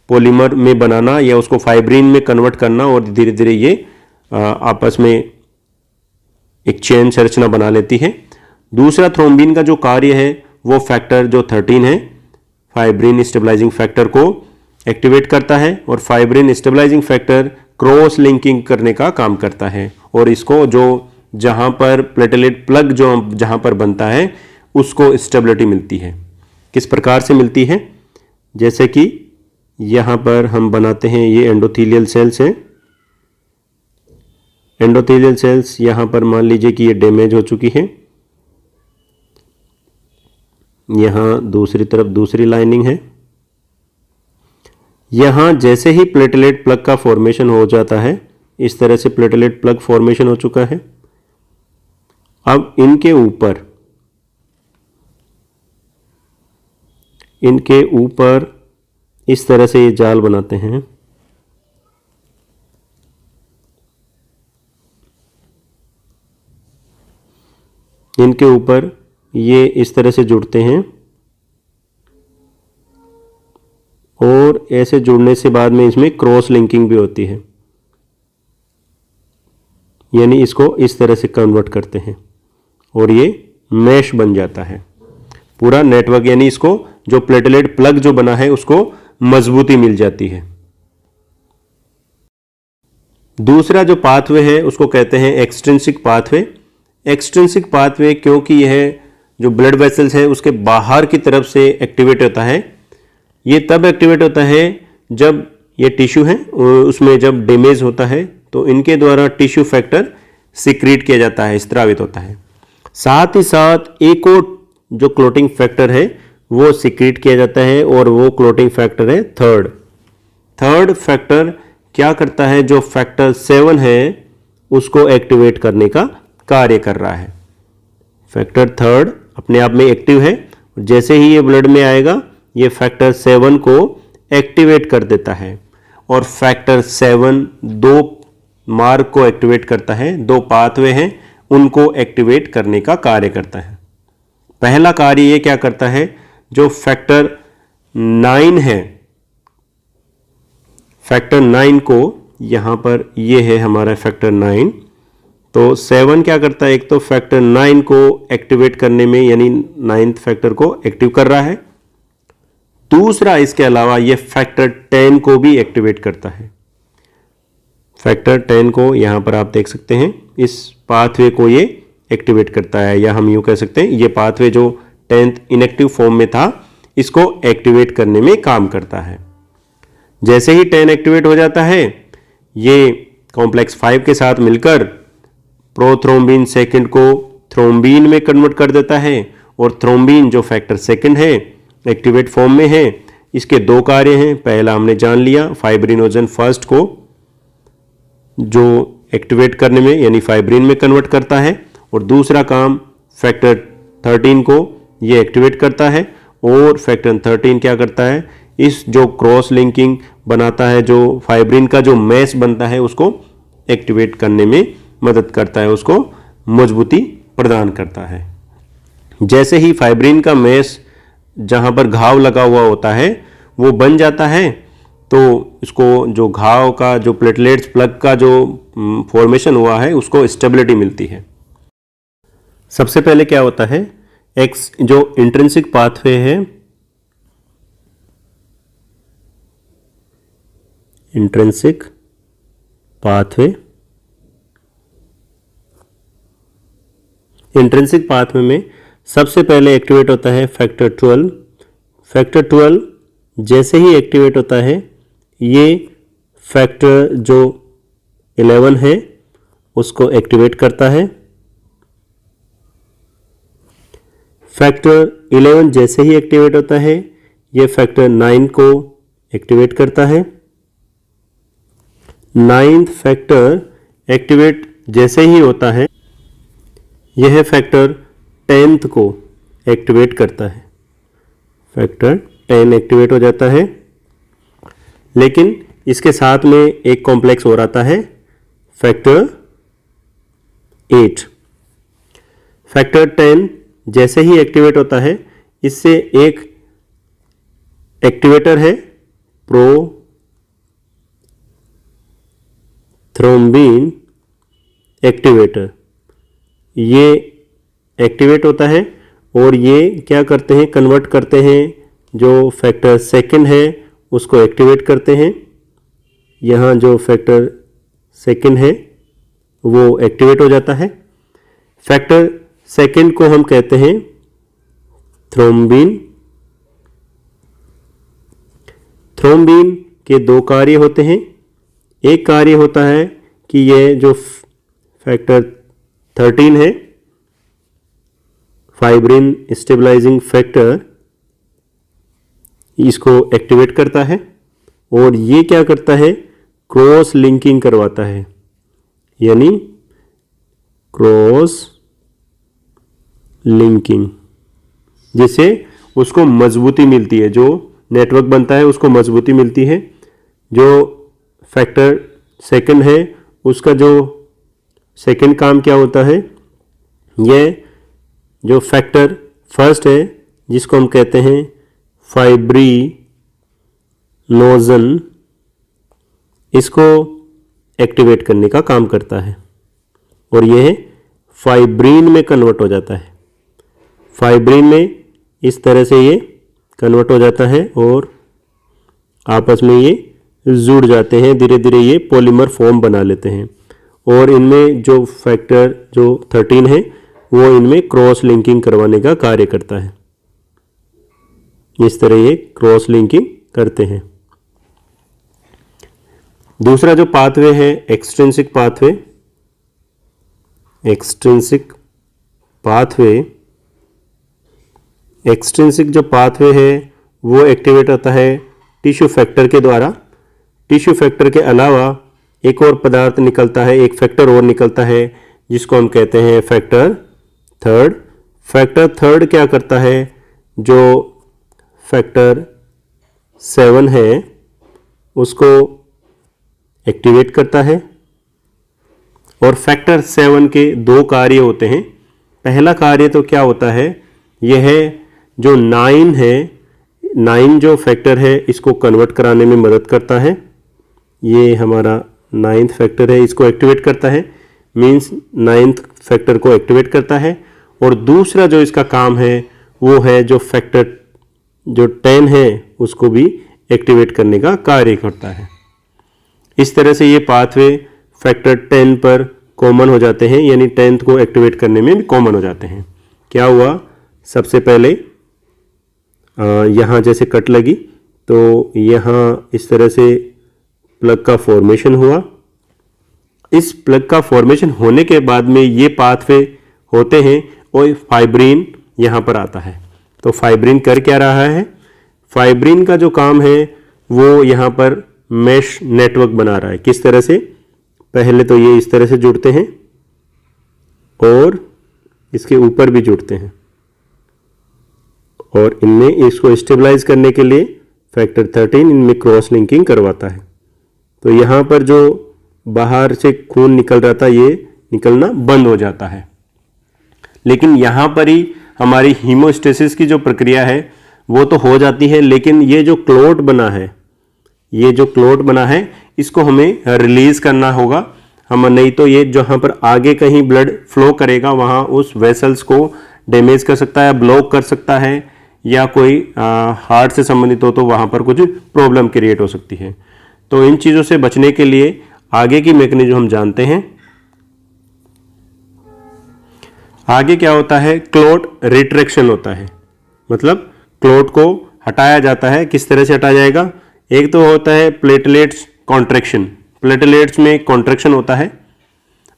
पॉलीमर में बनाना या उसको फाइब्रिन में कन्वर्ट करना, और धीरे धीरे ये आपस में एक चेन संरचना बना लेती है। दूसरा थ्रोम्बिन का जो कार्य है वो फैक्टर जो 13 है फाइब्रिन स्टेबलाइजिंग फैक्टर को एक्टिवेट करता है, और fibrin stabilizing factor cross linking करने का काम करता है, और इसको जो जहां पर प्लेटलेट प्लग जो जहां पर बनता है उसको स्टेबिलिटी मिलती है। किस प्रकार से मिलती है, जैसे कि यहां पर हम बनाते हैं, ये एंडोथेलियल सेल्स हैं। एंडोथेलियल सेल्स यहां पर मान लीजिए कि ये डैमेज हो चुकी है, यहां दूसरी तरफ दूसरी लाइनिंग है। यहां जैसे ही प्लेटलेट प्लग का फॉर्मेशन हो जाता है, इस तरह से प्लेटलेट प्लग फॉर्मेशन हो चुका है। अब इनके ऊपर इस तरह से ये जाल बनाते हैं। इनके ऊपर ये इस तरह से जुड़ते हैं, और ऐसे जुड़ने से बाद में इसमें क्रॉस लिंकिंग भी होती है, यानी इसको इस तरह से कन्वर्ट करते हैं और ये मैश बन जाता है पूरा नेटवर्क, यानी इसको जो प्लेटलेट प्लग जो बना है उसको मजबूती मिल जाती है। दूसरा जो पाथवे है उसको कहते हैं एक्सट्रिंसिक पाथवे। एक्सट्रिंसिक पाथवे क्योंकि यह जो ब्लड वेसल्स है उसके बाहर की तरफ से एक्टिवेट होता है। ये तब एक्टिवेट होता है जब ये टिश्यू है उसमें जब डैमेज होता है तो इनके द्वारा टिश्यू फैक्टर सिक्रीट किया जाता है, स्त्रावित होता है। साथ ही साथ एक और जो क्लोटिंग फैक्टर है वो सिक्रीट किया जाता है, और वो क्लोटिंग फैक्टर है थर्ड फैक्टर क्या करता है, जो फैक्टर 7 है उसको एक्टिवेट करने का कार्य कर रहा है। फैक्टर थर्ड अपने आप में एक्टिव है, जैसे ही ये ब्लड में आएगा ये फैक्टर 7 को एक्टिवेट कर देता है, और फैक्टर 7 दो मार्ग को एक्टिवेट करता है, दो पाथवे हैं उनको एक्टिवेट करने का कार्य करता है। पहला कार्य ये क्या करता है, जो फैक्टर 9 है, फैक्टर 9 को यहां पर ये है हमारा फैक्टर 9, तो 7 क्या करता है, एक तो फैक्टर 9 को एक्टिवेट करने में यानी 9th फैक्टर को एक्टिव कर रहा है, दूसरा इसके अलावा ये फैक्टर 10 को भी एक्टिवेट करता है। फैक्टर 10 को यहां पर आप देख सकते हैं, इस पाथवे को ये एक्टिवेट करता है, या हम यूं कह सकते हैं ये पाथवे जो 10th इनएक्टिव फॉर्म में था इसको एक्टिवेट करने में काम करता है। जैसे ही 10 एक्टिवेट हो जाता है ये कॉम्प्लेक्स 5 के साथ मिलकर प्रोथ्रोम्बिन सेकंड को थ्रोम्बिन में कन्वर्ट कर देता है, और थ्रोम्बिन जो फैक्टर 2 है एक्टिवेट फॉर्म में है, इसके दो कार्य हैं। पहला हमने जान लिया, फाइब्रिनोजन फर्स्ट को जो एक्टिवेट करने में यानी फाइब्रिन में कन्वर्ट करता है, और दूसरा काम फैक्टर 13 को ये एक्टिवेट करता है, और फैक्टर 13 क्या करता है, इस जो क्रॉस लिंकिंग बनाता है, जो फाइब्रिन का जो मैश बनता है उसको एक्टिवेट करने में मदद करता है, उसको मजबूती प्रदान करता है। जैसे ही फाइब्रिन का मैश जहां पर घाव लगा हुआ होता है वो बन जाता है, तो इसको जो घाव का जो प्लेटलेट्स प्लग का जो फॉर्मेशन हुआ है उसको स्टेबिलिटी मिलती है। सबसे पहले क्या होता है, एक्स जो इंट्रिंसिक पाथवे है, इंट्रिंसिक पाथवे, इंट्रिंसिक पाथवे में सबसे पहले एक्टिवेट होता है फैक्टर 12। फैक्टर 12 जैसे ही एक्टिवेट होता है ये फैक्टर जो 11 है उसको एक्टिवेट करता है। फैक्टर 11 जैसे ही एक्टिवेट होता है ये फैक्टर 9 को एक्टिवेट करता है। 9th फैक्टर एक्टिवेट जैसे ही होता है यह फैक्टर 10th को एक्टिवेट करता है। फैक्टर 10 एक्टिवेट हो जाता है, लेकिन इसके साथ में एक कॉम्प्लेक्स और आता है, फैक्टर 8। फैक्टर 10 जैसे ही एक्टिवेट होता है इससे एक एक्टिवेटर है प्रोथ्रोम्बिन एक्टिवेटर। ये एक्टिवेट होता है और ये क्या करते हैं, कन्वर्ट करते हैं जो फैक्टर 2 है उसको एक्टिवेट करते हैं। यहाँ जो फैक्टर 2 है वो एक्टिवेट हो जाता है। फैक्टर 2 को हम कहते हैं थ्रोम्बिन। थ्रोम्बिन के 2 कार्य होते हैं। एक कार्य होता है कि ये जो फैक्टर 13 है, फाइब्रिन स्टेबलाइजिंग फैक्टर, इसको एक्टिवेट करता है और ये क्या करता है, क्रॉस लिंकिंग करवाता है, यानी क्रॉस लिंकिंग, जिससे उसको मजबूती मिलती है, जो नेटवर्क बनता है उसको मजबूती मिलती है। जो फैक्टर 2 है उसका जो सेकंड काम क्या होता है, यह जो फैक्टर 1 है जिसको हम कहते हैं फाइब्रिनोजन, इसको एक्टिवेट करने का काम करता है और यह फाइब्रिन में कन्वर्ट हो जाता है। फाइब्रिन में इस तरह से ये कन्वर्ट हो जाता है और आपस में ये जुड़ जाते हैं, धीरे धीरे ये पॉलीमर फॉर्म बना लेते हैं और इनमें जो फैक्टर जो 13 है वो इनमें क्रॉस लिंकिंग करवाने का कार्य करता है। इस तरह ये क्रॉस लिंकिंग करते हैं। दूसरा जो पाथवे है extrinsic pathway. Extrinsic pathway, extrinsic जो पाथवे है वो एक्टिवेट होता है टिश्यू फैक्टर के द्वारा। टिश्यू फैक्टर के अलावा एक और पदार्थ निकलता है, एक फैक्टर और निकलता है जिसको हम कहते हैं फैक्टर 3। फैक्टर 3 क्या करता है, जो फैक्टर 7 है उसको एक्टिवेट करता है। और फैक्टर 7 के 2 कार्य होते हैं। पहला कार्य तो क्या होता है, यह है जो 9 है, 9 जो फैक्टर है इसको कन्वर्ट कराने में मदद करता है। ये हमारा 9th फैक्टर है, इसको एक्टिवेट करता है, मीन्स 9th फैक्टर को एक्टिवेट करता है। और दूसरा जो इसका काम है वो है जो फैक्टर जो 10 है उसको भी एक्टिवेट करने का कार्य करता है। इस तरह से ये पाथवे फैक्टर 10 पर कॉमन हो जाते हैं, यानी 10th को एक्टिवेट करने में भी कॉमन हो जाते हैं। क्या हुआ, सबसे पहले यहाँ जैसे कट लगी तो यहाँ इस तरह से प्लग का फॉर्मेशन हुआ। इस प्लग का फॉर्मेशन होने के बाद में ये पाथवे होते हैं और फाइब्रिन यहाँ पर आता है। तो फाइब्रिन कर क्या रहा है, फाइब्रिन का जो काम है वो यहाँ पर मैश नेटवर्क बना रहा है। किस तरह से, पहले तो ये इस तरह से जुड़ते हैं और इसके ऊपर भी जुड़ते हैं और इनमें इसको स्टेबलाइज करने के लिए फैक्टर 13 इनमें क्रॉस लिंकिंग करवाता है। तो यहाँ पर जो बाहर से खून निकल रहा था ये निकलना बंद हो जाता है। लेकिन यहाँ पर ही हमारी हीमोस्टेसिस की जो प्रक्रिया है वो तो हो जाती है, लेकिन ये जो क्लॉट बना है, ये जो क्लॉट बना है इसको हमें रिलीज करना होगा। हम नहीं तो ये जहाँ पर आगे कहीं ब्लड फ्लो करेगा वहाँ उस वेसल्स को डैमेज कर सकता है, ब्लॉक कर सकता है, या कोई हार्ट से संबंधित हो तो वहाँ पर कुछ प्रॉब्लम क्रिएट हो सकती है। तो इन चीज़ों से बचने के लिए आगे की मैकेनिज्म हम जानते हैं। आगे क्या होता है, क्लॉट रिट्रैक्शन होता है, मतलब क्लॉट को हटाया जाता है। किस तरह से हटाया जाएगा, एक तो होता है प्लेटलेट्स कॉन्ट्रैक्शन, प्लेटलेट्स में कॉन्ट्रैक्शन होता है,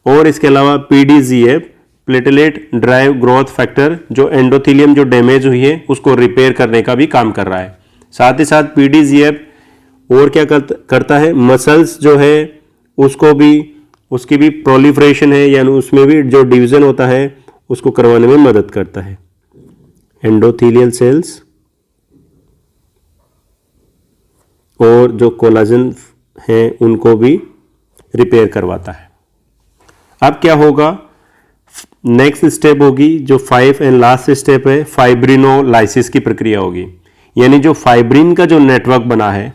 और इसके अलावा PDGF platelet drive growth factor जो एंडोथेलियम जो डैमेज हुई है उसको रिपेयर करने का भी काम कर रहा है। साथ ही साथ PDGF और क्या करता है, मसल्स जो है उसकी भी प्रोलिफरेशन है, यानी उसमें भी जो डिवीज़न होता है उसको करवाने में मदद करता है। एंडोथेलियल सेल्स और जो कोलाजन हैं उनको भी रिपेयर करवाता है। अब क्या होगा, नेक्स्ट स्टेप होगी जो 5 एंड लास्ट स्टेप है, फाइब्रिनोलाइसिस की प्रक्रिया होगी। यानी जो फाइब्रिन का जो नेटवर्क बना है,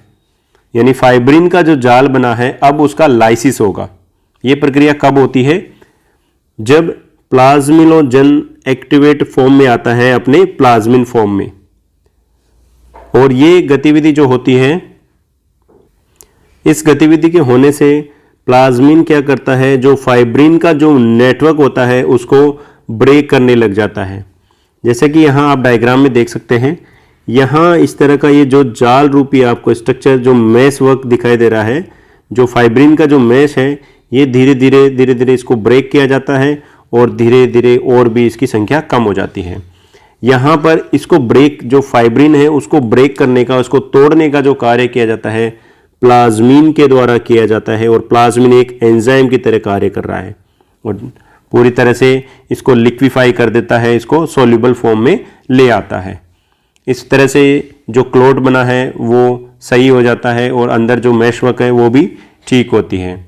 यानी फाइब्रिन का जो जाल बना है, अब उसका लाइसिस होगा। ये प्रक्रिया कब होती है, जब प्लाज्मिनोजन एक्टिवेट फॉर्म में आता है अपने प्लाज्मिन फॉर्म में। और ये गतिविधि जो होती है, इस गतिविधि के होने से प्लाज्मिन क्या करता है, जो फाइब्रिन का जो नेटवर्क होता है उसको ब्रेक करने लग जाता है। जैसे कि यहाँ आप डायग्राम में देख सकते हैं, यहाँ इस तरह का ये जो जाल रूपी आपको स्ट्रक्चर, जो मैश वर्क दिखाई दे रहा है, जो फाइब्रिन का जो मैश है, ये धीरे धीरे इसको ब्रेक किया जाता है और धीरे धीरे और भी इसकी संख्या कम हो जाती है। यहाँ पर इसको ब्रेक, जो फाइब्रिन है उसको ब्रेक करने का, उसको तोड़ने का जो कार्य किया जाता है प्लाज्मिन के द्वारा किया जाता है। और प्लाज्मिन एक एंजाइम की तरह कार्य कर रहा है और पूरी तरह से इसको लिक्विफाई कर देता है, इसको सोल्यूबल फॉर्म में ले आता है। इस तरह से जो क्लोट बना है वो सही हो जाता है और अंदर जो मैशवर्क है वो भी ठीक होती है।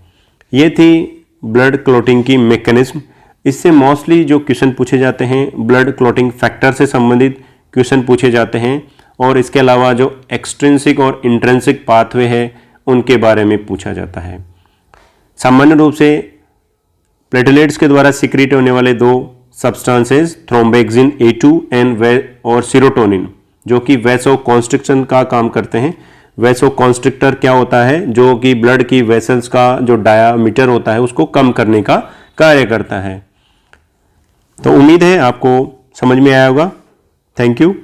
ये थी ब्लड क्लोटिंग की मैकेनिज्म। इससे मोस्टली जो क्वेश्चन पूछे जाते हैं ब्लड क्लोटिंग फैक्टर से संबंधित क्वेश्चन पूछे जाते हैं, और इसके अलावा जो एक्सट्रिंसिक और इंट्रिंसिक पाथवे है उनके बारे में पूछा जाता है। सामान्य रूप से प्लेटलेट्स के द्वारा सिक्रीट होने वाले दो सब्सटेंसेस थ्रोम्बोएक्सिन A2 और सीरोटोनिन, जो कि वैसो कॉन्स्ट्रिक्शन का काम करते हैं। वैसो कॉन्स्ट्रिक्टर क्या होता है, जो कि ब्लड की वेसल्स का जो डायामीटर होता है उसको कम करने का कार्य करता है। तो उम्मीद है आपको समझ में आया होगा। Thank you.